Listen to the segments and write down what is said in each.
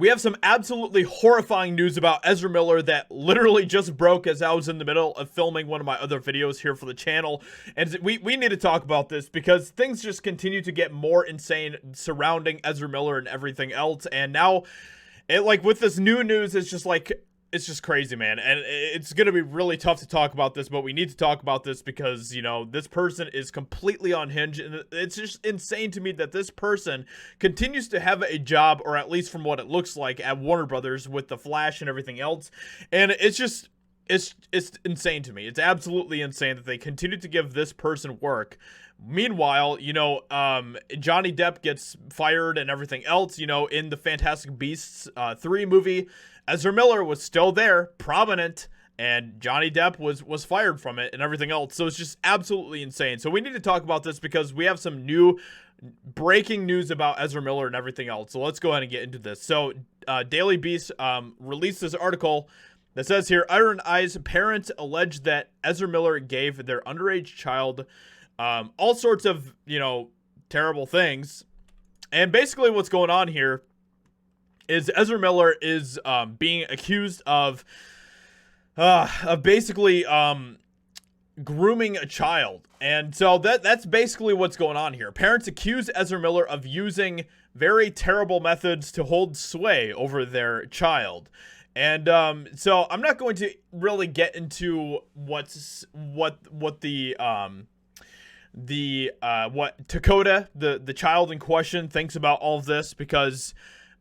We have some absolutely horrifying news about Ezra Miller that literally just broke as I was in the middle of filming one of my other videos here for the channel. And we need to talk about this because things just continue to get more insane surrounding Ezra Miller and everything else. And now, with this new news, it's just crazy, man. And it's going to be really tough to talk about this, but we need to talk about this because, this person is completely unhinged. And it's just insane to me that this person continues to have a job, or at least from what it looks like, at Warner Brothers with The Flash and everything else. And it's insane to me. It's absolutely insane that they continue to give this person work. Meanwhile, Johnny Depp gets fired and everything else, in the Fantastic Beasts 3 movie. Ezra Miller was still there, prominent, and Johnny Depp was fired from it and everything else. So it's just absolutely insane. So we need to talk about this because we have some new breaking news about Ezra Miller and everything else. So let's go ahead and get into this. So Daily Beast released this article that says here, Iron Eyes parents allege that Ezra Miller gave their underage child all sorts of, terrible things. And basically what's going on here is Ezra Miller is being accused of basically grooming a child. And so that's basically what's going on here. Parents accuse Ezra Miller of using very terrible methods to hold sway over their child. And so I'm not going to really get into what Dakota, the child in question, thinks about all of this, because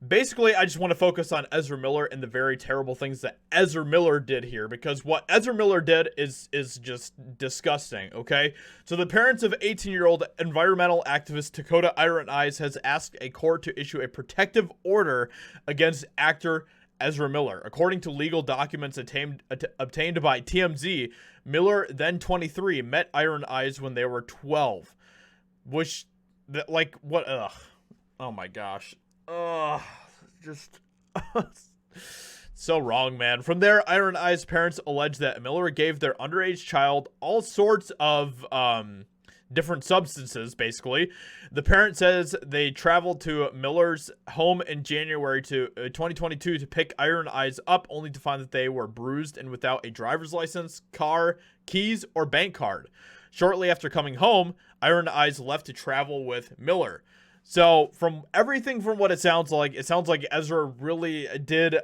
basically I just want to focus on Ezra Miller and the very terrible things that Ezra Miller did here, because what Ezra Miller did is just disgusting, okay? So the parents of 18-year-old environmental activist Dakota Iron Eyes has asked a court to issue a protective order against actor Ezra Miller. According to legal documents obtained by TMZ, Miller, then 23, met Iron Eyes when they were 12. Ugh. Oh my gosh. Ugh. Just so wrong, man. From there, Iron Eyes parents allege that Miller gave their underage child all sorts of different substances, basically. The parent says they traveled to Miller's home in January 2022 to pick Iron Eyes up, only to find that they were bruised and without a driver's license, car, keys, or bank card. Shortly after coming home, Iron Eyes left to travel with Miller. So from what it sounds like Ezra really did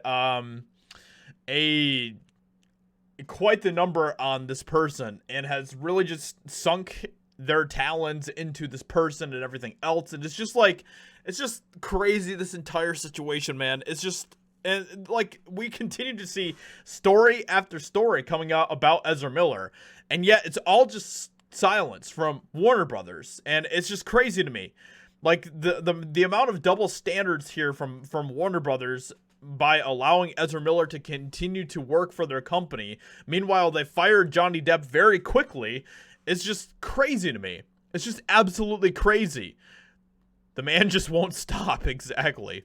quite the number on this person and has really just sunk their talons into this person and everything else. And it's just crazy, this entire situation, man. It's just, and we continue to see story after story coming out about Ezra Miller, and yet it's all just silence from Warner Brothers. And it's just crazy to me. The amount of double standards here from Warner Brothers by allowing Ezra Miller to continue to work for their company. Meanwhile, they fired Johnny Depp very quickly. It's just crazy to me. It's just absolutely crazy. The man just won't stop. Exactly.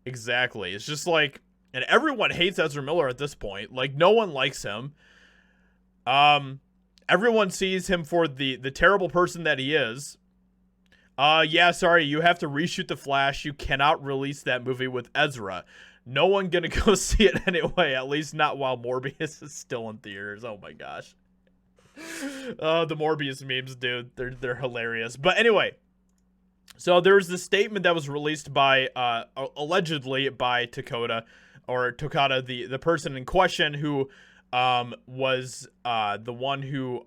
It's just and everyone hates Ezra Miller at this point. No one likes him. Everyone sees him for the terrible person that he is. Yeah, sorry, you have to reshoot The Flash. You cannot release that movie with Ezra. No one gonna go see it anyway, at least not while Morbius is still in theaters. Oh my gosh. The Morbius memes, dude, they're hilarious. But anyway, so there's this statement that was released by allegedly by Dakota, the person in question, who was the one who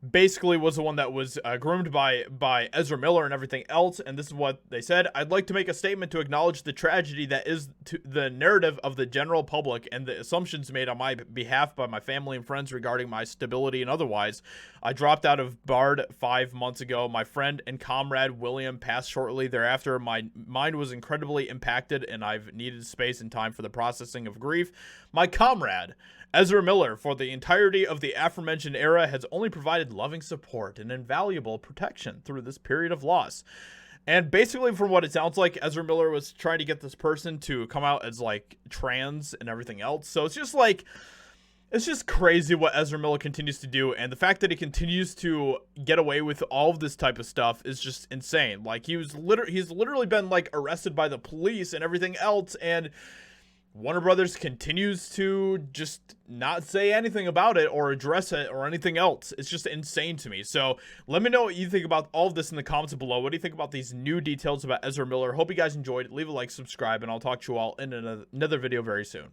basically was the one that was groomed by Ezra Miller and everything else. And this is what they said: I'd like to make a statement to acknowledge the tragedy that is the narrative of the general public and the assumptions made on my behalf by my family and friends regarding my stability and otherwise. I dropped out of Bard 5 months ago. My friend and comrade William passed shortly thereafter. My mind was incredibly impacted and I've needed space and time for the processing of grief. My comrade Ezra Miller, for the entirety of the aforementioned era, has only provided loving support and invaluable protection through this period of loss. And basically, from what it sounds like, Ezra Miller was trying to get this person to come out as trans and everything else. So it's just It's just crazy what Ezra Miller continues to do, and the fact that he continues to get away with all of this type of stuff is just insane. Like, he's literally been, like, arrested by the police and everything else, and Warner Brothers continues to just not say anything about it or address it or anything else. It's just insane to me. So let me know what you think about all of this in the comments below. What do you think about these new details about Ezra Miller? Hope you guys enjoyed. Leave a like, subscribe, and I'll talk to you all in another video very soon.